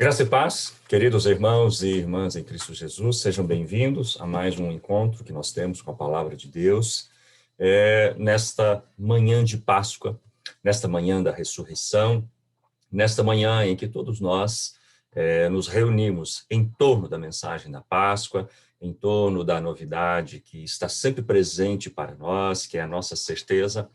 Graça e paz, queridos irmãos e irmãs em Cristo Jesus, sejam bem-vindos a mais um encontro que nós temos com a Palavra de Deus, nesta manhã de Páscoa, nesta manhã da ressurreição, nesta manhã em que todos nós nos reunimos em torno da mensagem da Páscoa, em torno da novidade que está sempre presente para nós, que é a nossa certeza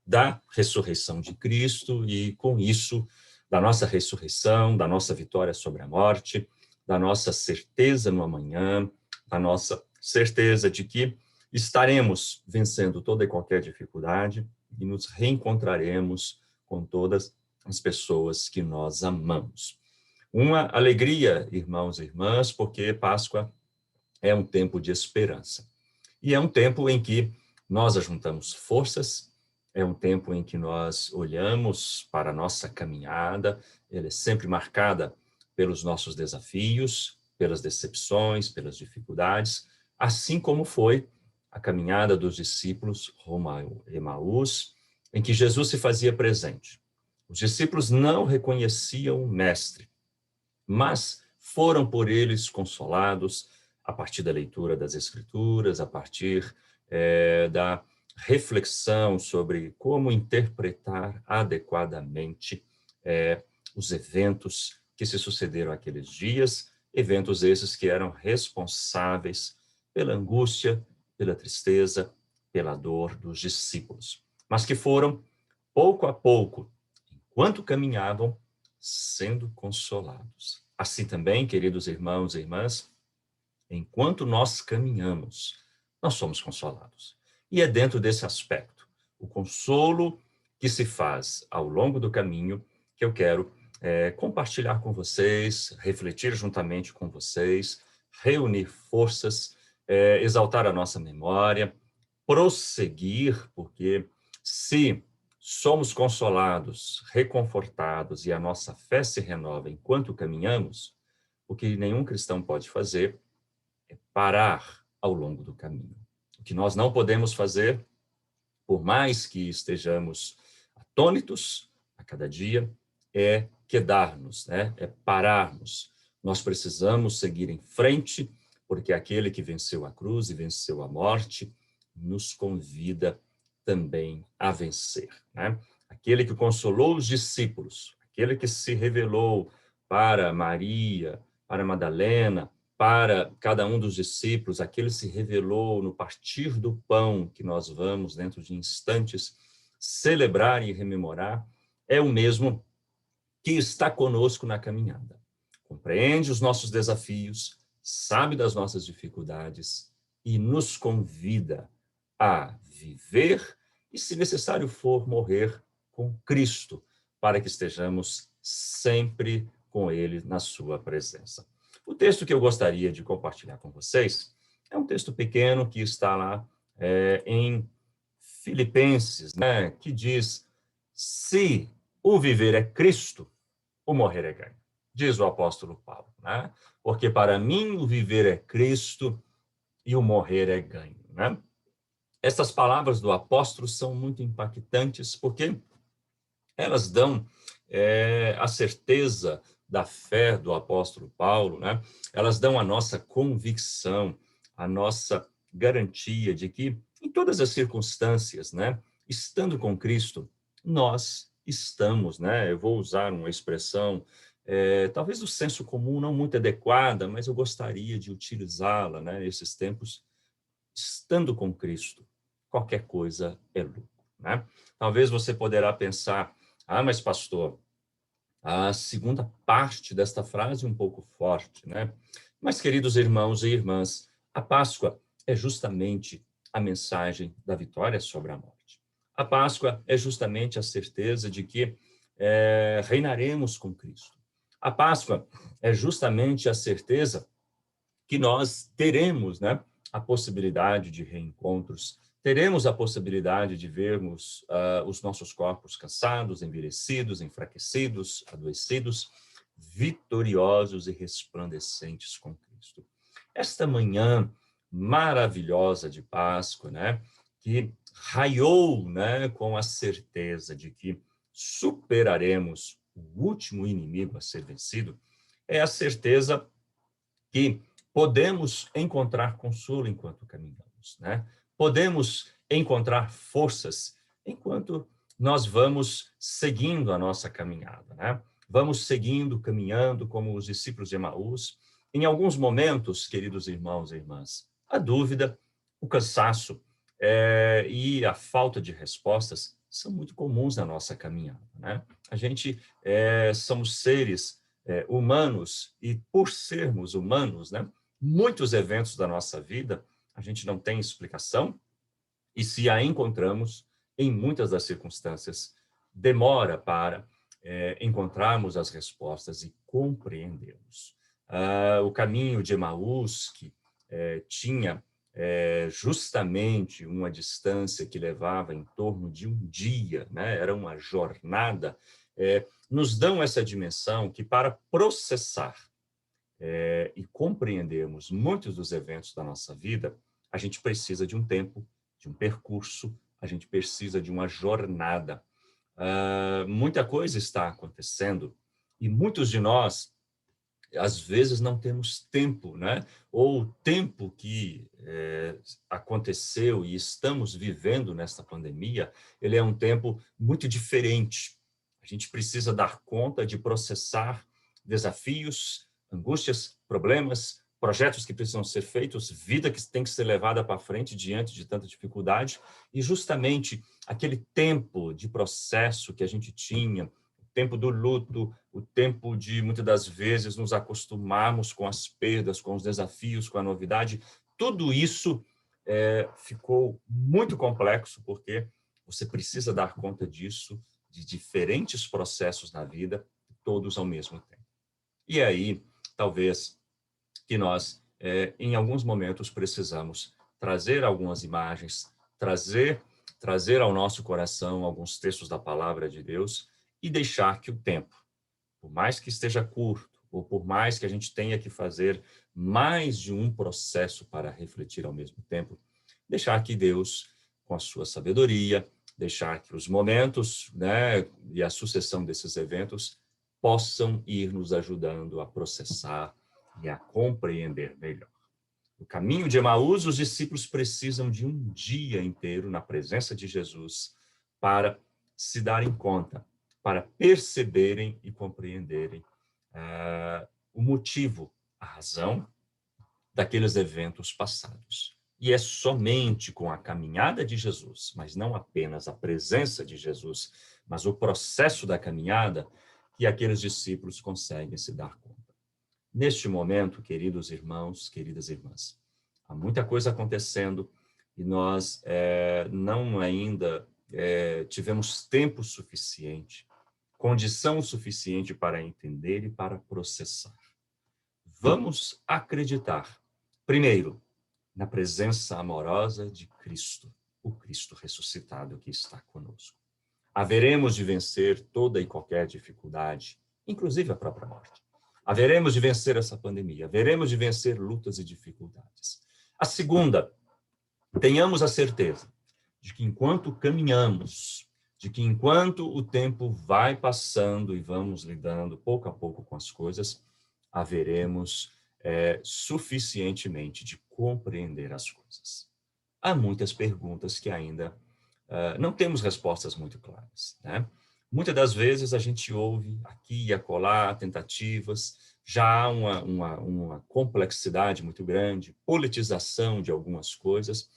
da ressurreição de Cristo e, com isso, da nossa ressurreição, da nossa vitória sobre a morte, da nossa certeza no amanhã, da nossa certeza de que estaremos vencendo toda e qualquer dificuldade e nos reencontraremos com todas as pessoas que nós amamos. Uma alegria, irmãos e irmãs, porque Páscoa é um tempo de esperança. E é um tempo em que nós ajuntamos forças, é um tempo em que nós olhamos para a nossa caminhada, ela é sempre marcada pelos nossos desafios, pelas decepções, pelas dificuldades, assim como foi a caminhada dos discípulos rumo a Emaús, em que Jesus se fazia presente. Os discípulos não reconheciam o Mestre, mas foram por eles consolados a partir da leitura das Escrituras, a partir da reflexão sobre como interpretar adequadamente os eventos que se sucederam aqueles dias, eventos esses que eram responsáveis pela angústia, pela tristeza, pela dor dos discípulos, mas que foram, pouco a pouco, enquanto caminhavam, sendo consolados. Assim também, queridos irmãos e irmãs, enquanto nós caminhamos, nós somos consolados. E é dentro desse aspecto, o consolo que se faz ao longo do caminho, que eu quero compartilhar com vocês, refletir juntamente com vocês, reunir forças, exaltar a nossa memória, prosseguir, porque se somos consolados, reconfortados e a nossa fé se renova enquanto caminhamos, o que nenhum cristão pode fazer é parar ao longo do caminho. O que nós não podemos fazer, por mais que estejamos atônitos a cada dia, é quedar-nos, né? É pararmos. Nós precisamos seguir em frente, porque aquele que venceu a cruz e venceu a morte nos convida também a vencer, né? Aquele que consolou os discípulos, aquele que se revelou para Maria, para Madalena, para cada um dos discípulos, aquele se revelou no partir do pão, que nós vamos, dentro de instantes, celebrar e rememorar, é o mesmo que está conosco na caminhada. Compreende os nossos desafios, sabe das nossas dificuldades e nos convida a viver e, se necessário for, morrer com Cristo, para que estejamos sempre com Ele na sua presença. O texto que eu gostaria de compartilhar com vocês é um texto pequeno que está lá em Filipenses, né, que diz: se o viver é Cristo, o morrer é ganho. Diz o apóstolo Paulo, né? Porque para mim o viver é Cristo e o morrer é ganho, né? Essas palavras do apóstolo são muito impactantes porque elas dão a certeza da fé do apóstolo Paulo, né? Elas dão a nossa convicção, a nossa garantia de que, em todas as circunstâncias, né, estando com Cristo, nós estamos, né? Eu vou usar uma expressão, talvez do senso comum, não muito adequada, mas eu gostaria de utilizá-la, né, nesses tempos. Estando com Cristo, qualquer coisa é lucro, né? Talvez você poderá pensar: ah, mas pastor, a segunda parte desta frase é um pouco forte, né? Mas, queridos irmãos e irmãs, a Páscoa é justamente a mensagem da vitória sobre a morte. A Páscoa é justamente a certeza de que reinaremos com Cristo. A Páscoa é justamente a certeza que nós teremos, né, a possibilidade de reencontros, teremos a possibilidade de vermos os nossos corpos cansados, envelhecidos, enfraquecidos, adoecidos, vitoriosos e resplandecentes com Cristo. Esta manhã maravilhosa de Páscoa, né, que raiou, né, com a certeza de que superaremos o último inimigo a ser vencido, é a certeza que podemos encontrar consolo enquanto caminhamos, né? Podemos encontrar forças enquanto nós vamos seguindo a nossa caminhada, né? Vamos seguindo, caminhando como os discípulos de Emaús. Em alguns momentos, queridos irmãos e irmãs, a dúvida, o cansaço e a falta de respostas são muito comuns na nossa caminhada, né? A gente somos seres humanos e por sermos humanos, né? Muitos eventos da nossa vida a gente não tem explicação e se a encontramos, em muitas das circunstâncias, demora para encontrarmos as respostas e compreendermos. O caminho de Emaús, que tinha justamente uma distância que levava em torno de um dia, né? Era uma jornada, nos dão essa dimensão que para processar e compreendermos muitos dos eventos da nossa vida, a gente precisa de um tempo, de um percurso, a gente precisa de uma jornada. Muita coisa está acontecendo e muitos de nós, às vezes, não temos tempo, né? Ou o tempo que aconteceu e estamos vivendo nesta pandemia, ele é um tempo muito diferente. A gente precisa dar conta de processar desafios, angústias, problemas, projetos que precisam ser feitos, vida que tem que ser levada para frente diante de tanta dificuldade, e justamente aquele tempo de processo que a gente tinha, o tempo do luto, o tempo de, muitas das vezes, nos acostumarmos com as perdas, com os desafios, com a novidade, tudo isso ficou muito complexo, porque você precisa dar conta disso, de diferentes processos na vida, todos ao mesmo tempo. E aí, talvez, que nós, em alguns momentos, precisamos trazer algumas imagens, trazer ao nosso coração alguns textos da palavra de Deus e deixar que o tempo, por mais que esteja curto, ou por mais que a gente tenha que fazer mais de um processo para refletir ao mesmo tempo, deixar que Deus, com a sua sabedoria, deixar que os momentos, né, e a sucessão desses eventos possam ir nos ajudando a processar e a compreender melhor. No caminho de Emaús, os discípulos precisam de um dia inteiro na presença de Jesus para se darem conta, para perceberem e compreenderem o motivo, a razão daqueles eventos passados. E é somente com a caminhada de Jesus, mas não apenas a presença de Jesus, mas o processo da caminhada, que aqueles discípulos conseguem se dar conta. Neste momento, queridos irmãos, queridas irmãs, há muita coisa acontecendo e nós não ainda tivemos tempo suficiente, condição suficiente para entender e para processar. Vamos acreditar, primeiro, na presença amorosa de Cristo, o Cristo ressuscitado que está conosco. Haveremos de vencer toda e qualquer dificuldade, inclusive a própria morte. Haveremos de vencer essa pandemia, haveremos de vencer lutas e dificuldades. A segunda, tenhamos a certeza de que enquanto caminhamos, de que enquanto o tempo vai passando e vamos lidando pouco a pouco com as coisas, haveremos suficientemente de compreender as coisas. Há muitas perguntas que ainda não temos respostas muito claras, né? Muitas das vezes a gente ouve aqui e acolá tentativas, já há uma complexidade muito grande, politização de algumas coisas,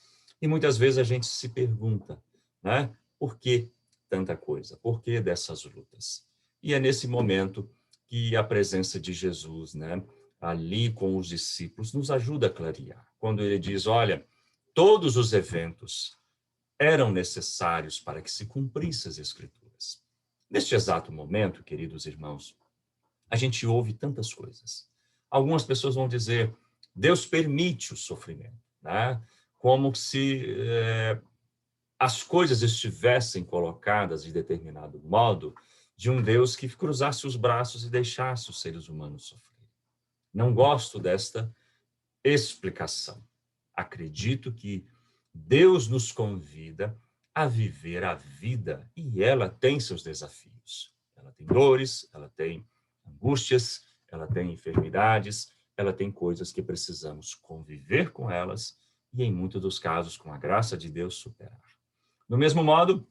e muitas vezes a gente se pergunta, né? Por que tanta coisa? Por que dessas lutas? E é nesse momento que a presença de Jesus, né, ali com os discípulos, nos ajuda a clarear. Quando ele diz, olha, todos os eventos eram necessários para que se cumprissem as Escrituras. Neste exato momento, queridos irmãos, a gente ouve tantas coisas. Algumas pessoas vão dizer, Deus permite o sofrimento, né? Como se as coisas estivessem colocadas de determinado modo de um Deus que cruzasse os braços e deixasse os seres humanos sofrer. Não gosto desta explicação. Acredito que Deus nos convida a viver a vida e ela tem seus desafios. Ela tem dores, ela tem angústias, ela tem enfermidades, ela tem coisas que precisamos conviver com elas e, em muitos dos casos, com a graça de Deus, superar. Do mesmo modo,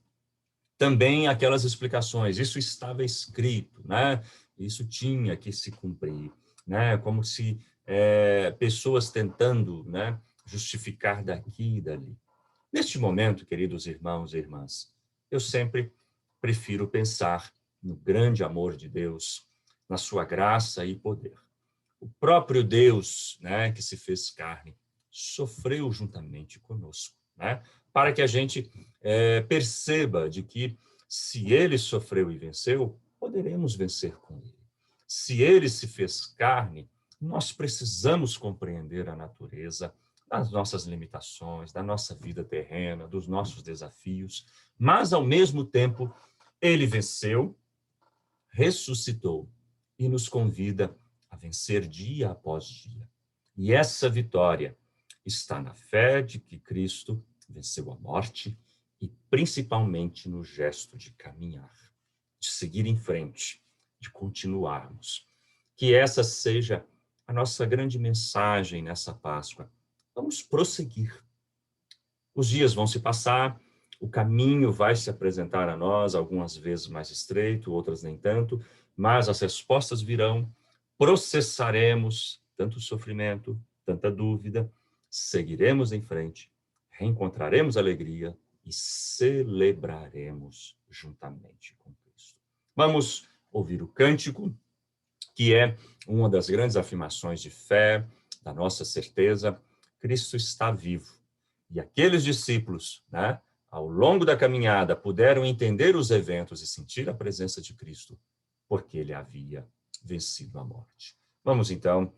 também aquelas explicações, isso estava escrito, né? Isso tinha que se cumprir, né? Como se pessoas tentando, né, justificar daqui e dali. Neste momento, queridos irmãos e irmãs, eu sempre prefiro pensar no grande amor de Deus, na sua graça e poder. O próprio Deus, né, que se fez carne, sofreu juntamente conosco, né, para que a gente perceba de que se ele sofreu e venceu, poderemos vencer com ele. Se ele se fez carne, nós precisamos compreender a natureza das nossas limitações, da nossa vida terrena, dos nossos desafios, mas, ao mesmo tempo, ele venceu, ressuscitou e nos convida a vencer dia após dia. E essa vitória está na fé de que Cristo venceu a morte e, principalmente, no gesto de caminhar, de seguir em frente, de continuarmos. Que essa seja a nossa grande mensagem nessa Páscoa. Vamos prosseguir. Os dias vão se passar, o caminho vai se apresentar a nós, algumas vezes mais estreito, outras nem tanto, mas as respostas virão, processaremos tanto sofrimento, tanta dúvida, seguiremos em frente, reencontraremos alegria e celebraremos juntamente com Cristo. Vamos ouvir o cântico, que é uma das grandes afirmações de fé, da nossa certeza: Cristo está vivo. E aqueles discípulos, né, ao longo da caminhada, puderam entender os eventos e sentir a presença de Cristo, porque ele havia vencido a morte. Vamos, então,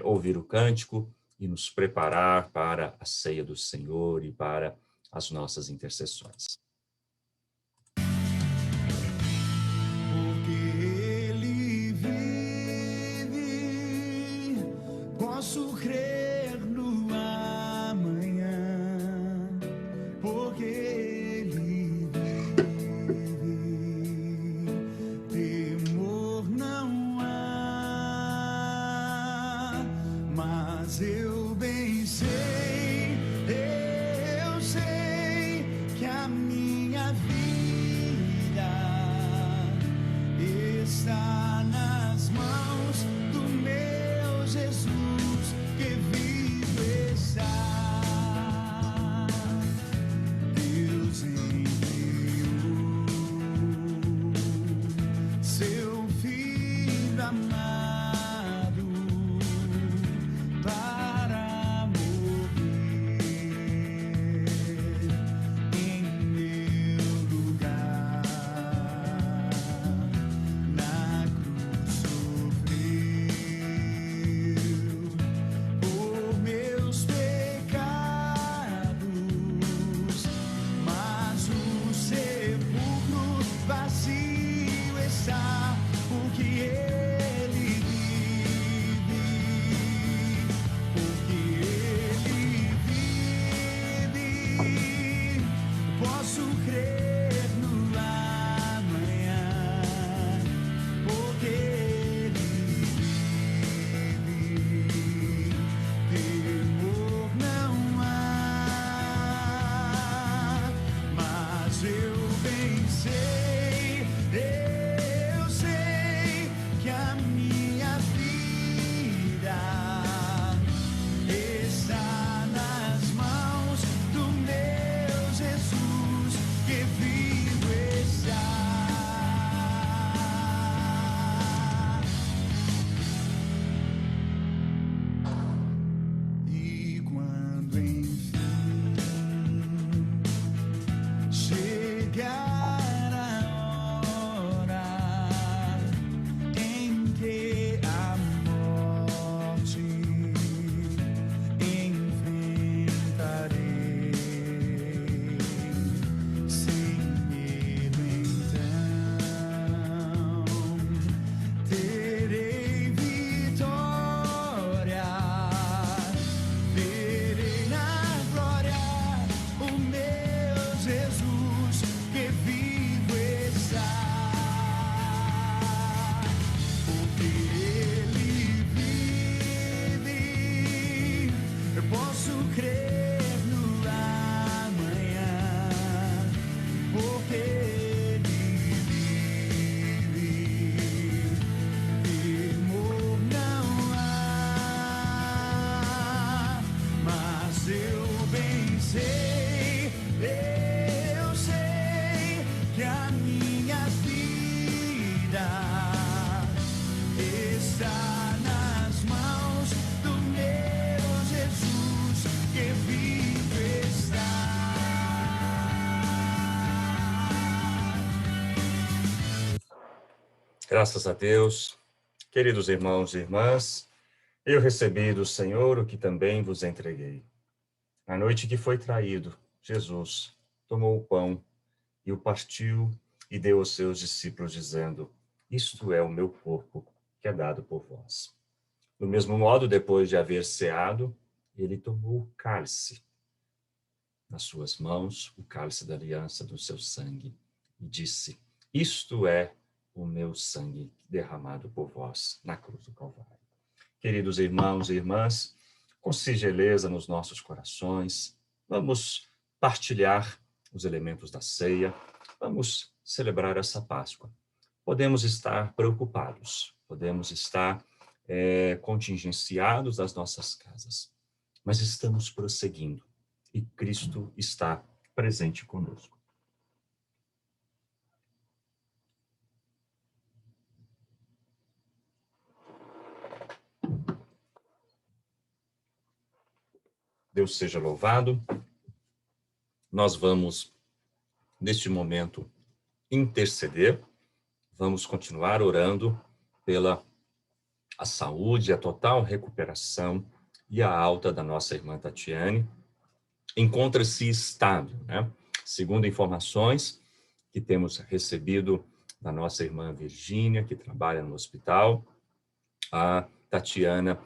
ouvir o cântico e nos preparar para a ceia do Senhor e para as nossas intercessões. Porque ele vive, posso crer no amanhã, porque ele vive, temor não há, mas eu bem sei, eu sei que a minha vida está nas mãos do meu Jesus, que vivo está. Deus enviou seu Filho amado para morrer em meu lugar na Graças a Deus, queridos irmãos e irmãs, eu recebi do Senhor o que também vos entreguei. Na noite que foi traído, Jesus tomou o pão e o partiu e deu aos seus discípulos, dizendo: Isto é o meu corpo, que é dado por vós. Do mesmo modo, depois de haver ceado, ele tomou o cálice nas suas mãos, o cálice da aliança do seu sangue, e disse: Isto é o meu sangue derramado por vós na cruz do Calvário. Queridos irmãos e irmãs, com singeleza nos nossos corações, vamos partilhar os elementos da ceia, vamos celebrar essa Páscoa. Podemos estar preocupados, podemos estar contingenciados das nossas casas, mas estamos prosseguindo e Cristo está presente conosco. Deus seja louvado. Nós vamos, neste momento, interceder. Vamos continuar orando pela a saúde, a total recuperação e a alta da nossa irmã Tatiane. Encontra-se estável, né? Segundo informações que temos recebido da nossa irmã Virgínia, que trabalha no hospital, a Tatiana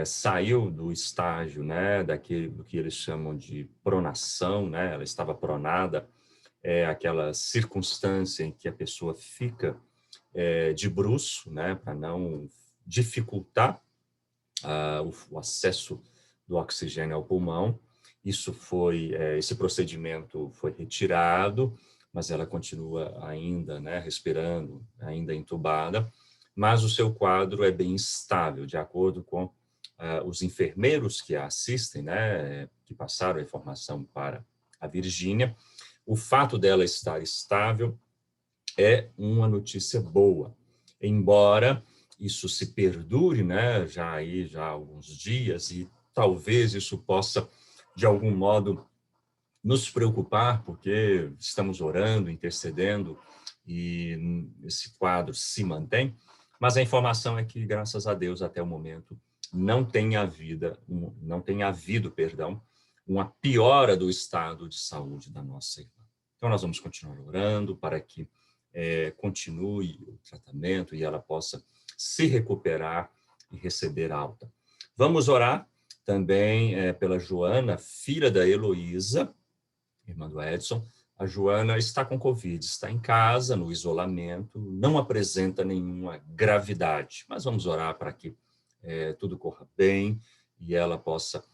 saiu do estágio, né, do que eles chamam de pronação, né? Ela estava pronada, aquela circunstância em que a pessoa fica de bruço, né, para não dificultar o acesso do oxigênio ao pulmão. Esse procedimento foi retirado, mas ela continua ainda, né, respirando, ainda entubada, mas o seu quadro é bem estável, de acordo com os enfermeiros que a assistem, né, que passaram a informação para a Virgínia. O fato dela estar estável é uma notícia boa, embora isso se perdure, né, já há alguns dias, e talvez isso possa, de algum modo, nos preocupar, porque estamos orando, intercedendo, e esse quadro se mantém, mas a informação é que, graças a Deus, até o momento, não tem havido, uma piora do estado de saúde da nossa irmã. Então, nós vamos continuar orando para que continue o tratamento e ela possa se recuperar e receber alta. Vamos orar também pela Joana, filha da Heloísa, irmã do Edson. A Joana está com Covid, está em casa, no isolamento, não apresenta nenhuma gravidade, mas vamos orar para que tudo corra bem e ela possa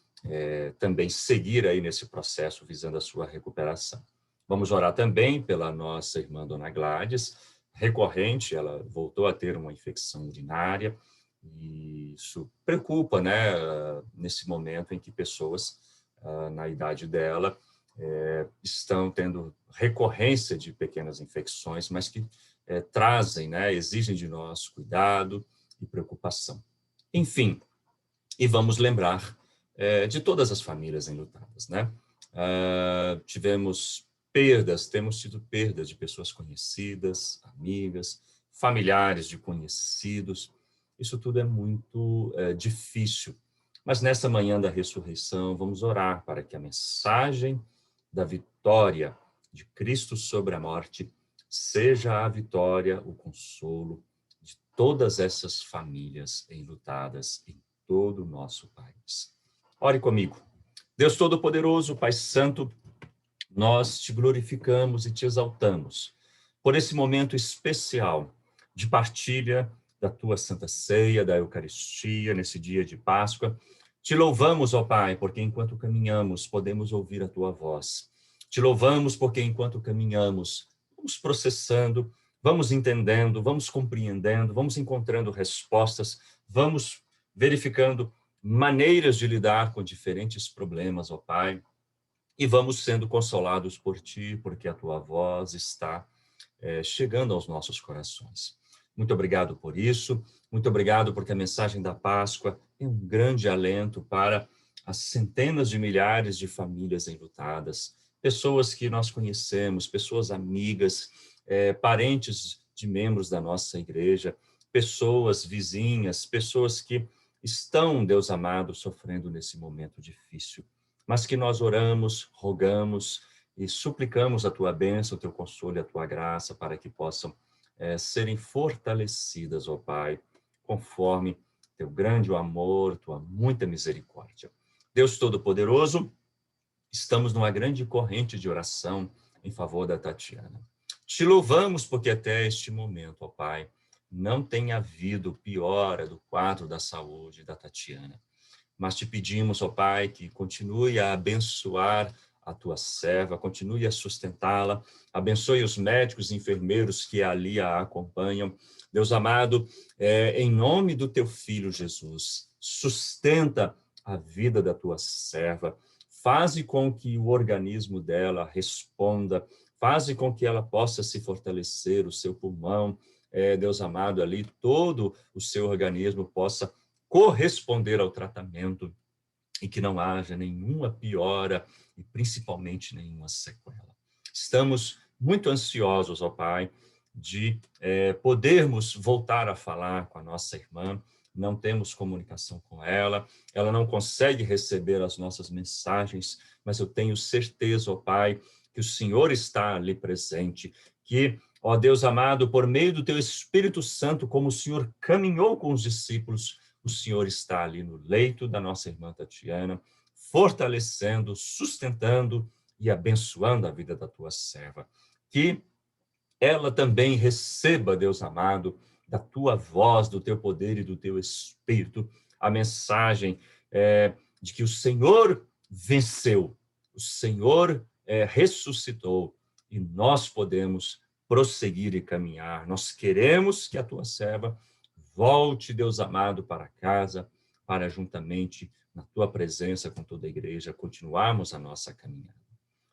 também seguir aí nesse processo visando a sua recuperação. Vamos orar também pela nossa irmã Dona Gladys, recorrente, ela voltou a ter uma infecção urinária, e isso preocupa, né, nesse momento em que pessoas na idade dela estão tendo recorrência de pequenas infecções, mas que trazem, né, exigem de nós cuidado e preocupação. Enfim, e vamos lembrar de todas as famílias enlutadas, né? Temos tido perdas de pessoas conhecidas, amigas, familiares de conhecidos. Isso tudo é muito difícil. Mas nessa manhã da ressurreição, vamos orar para que a mensagem da vitória de Cristo sobre a morte seja a vitória, o consolo de todas essas famílias enlutadas em todo o nosso país. Ore comigo. Deus Todo-Poderoso, Pai Santo, nós te glorificamos e te exaltamos por esse momento especial de partilha da tua Santa Ceia, da Eucaristia, nesse dia de Páscoa. Te louvamos, ó Pai, porque enquanto caminhamos, podemos ouvir a tua voz. Te louvamos porque enquanto caminhamos, vamos processando, vamos entendendo, vamos compreendendo, vamos encontrando respostas, vamos verificando maneiras de lidar com diferentes problemas, ó Pai, e vamos sendo consolados por Ti, porque a Tua voz está chegando aos nossos corações. Muito obrigado por isso, muito obrigado porque a mensagem da Páscoa é um grande alento para as centenas de milhares de famílias enlutadas, pessoas que nós conhecemos, pessoas amigas, parentes de membros da nossa igreja, pessoas vizinhas, pessoas que estão, Deus amado, sofrendo nesse momento difícil, mas que nós oramos, rogamos e suplicamos a tua bênção, o teu consolo e a tua graça para que possam serem fortalecidas, ó Pai, conforme teu grande amor, tua muita misericórdia. Deus Todo-Poderoso, estamos numa grande corrente de oração em favor da Tatiana. Te louvamos porque até este momento, ó Pai, não tem havido piora do quadro da saúde da Tatiana. Mas te pedimos, ó Pai, que continue a abençoar a tua serva, continue a sustentá-la, abençoe os médicos e enfermeiros que ali a acompanham. Deus amado, em nome do teu filho Jesus, sustenta a vida da tua serva, faze com que o organismo dela responda, faze com que ela possa se fortalecer, o seu pulmão, Deus amado, ali todo o seu organismo possa corresponder ao tratamento e que não haja nenhuma piora e principalmente nenhuma sequela. Estamos muito ansiosos, ó Pai, de podermos voltar a falar com a nossa irmã. Não temos comunicação com ela, ela não consegue receber as nossas mensagens, mas eu tenho certeza, ó Pai, que o Senhor está ali presente, que, ó Deus amado, por meio do teu Espírito Santo, como o Senhor caminhou com os discípulos, o Senhor está ali no leito da nossa irmã Tatiana, fortalecendo, sustentando e abençoando a vida da tua serva. Que ela também receba, Deus amado, da tua voz, do teu poder e do teu Espírito, a mensagem de que o Senhor venceu, o Senhor ressuscitou e nós podemos prosseguir e caminhar. Nós queremos que a tua serva volte, Deus amado, para casa, para juntamente na tua presença com toda a igreja continuarmos a nossa caminhada.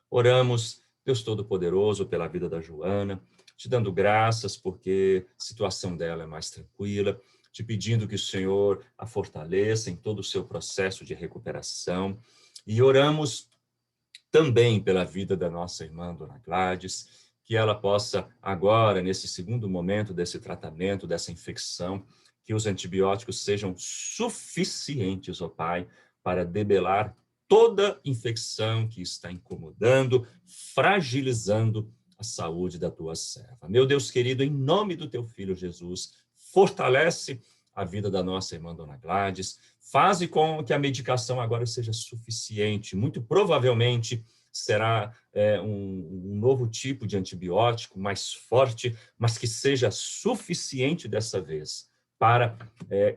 Oramos, Deus Todo-Poderoso, pela vida da Joana, te dando graças porque a situação dela é mais tranquila, te pedindo que o Senhor a fortaleça em todo o seu processo de recuperação. E oramos também pela vida da nossa irmã, Dona Gladys, que ela possa agora, nesse segundo momento desse tratamento, dessa infecção, que os antibióticos sejam suficientes, ó Pai, para debelar toda infecção que está incomodando, fragilizando a saúde da tua serva. Meu Deus querido, em nome do teu filho Jesus, fortalece a vida da nossa irmã Dona Gladys, faze com que a medicação agora seja suficiente, muito provavelmente será um novo tipo de antibiótico, mais forte, mas que seja suficiente dessa vez para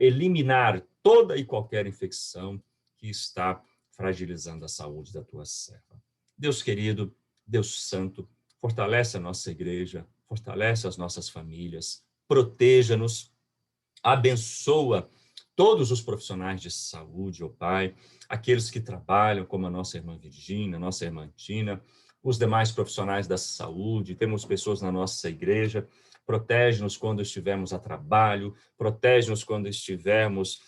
eliminar toda e qualquer infecção que está fragilizando a saúde da tua serva. Deus querido, Deus santo, fortalece a nossa igreja, fortalece as nossas famílias, proteja-nos, abençoa todos os profissionais de saúde, ó Pai, aqueles que trabalham, como a nossa irmã Virgínia, a nossa irmã Tina, os demais profissionais da saúde, temos pessoas na nossa igreja, protege-nos quando estivermos a trabalho, protege-nos quando estivermos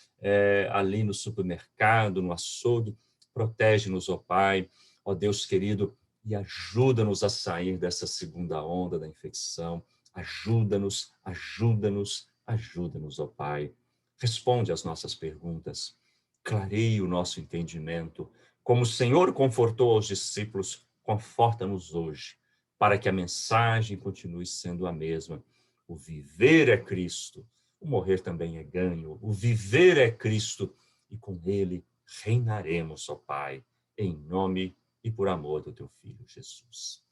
ali no supermercado, no açougue, protege-nos, ó Pai, ó Deus querido, e ajuda-nos a sair dessa segunda onda da infecção, ajuda-nos, ajuda-nos, ajuda-nos, ó Pai. Responde às nossas perguntas, clareie o nosso entendimento. Como o Senhor confortou aos discípulos, conforta-nos hoje, para que a mensagem continue sendo a mesma. O viver é Cristo, o morrer também é ganho. O viver é Cristo, e com Ele reinaremos, ó Pai, em nome e por amor do teu Filho Jesus.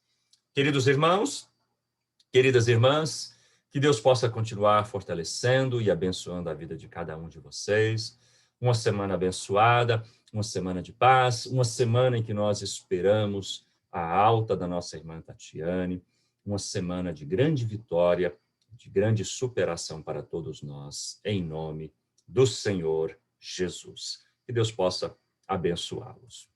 Queridos irmãos, queridas irmãs, que Deus possa continuar fortalecendo e abençoando a vida de cada um de vocês. Uma semana abençoada, uma semana de paz, uma semana em que nós esperamos a alta da nossa irmã Tatiane, uma semana de grande vitória, de grande superação para todos nós, em nome do Senhor Jesus. Que Deus possa abençoá-los.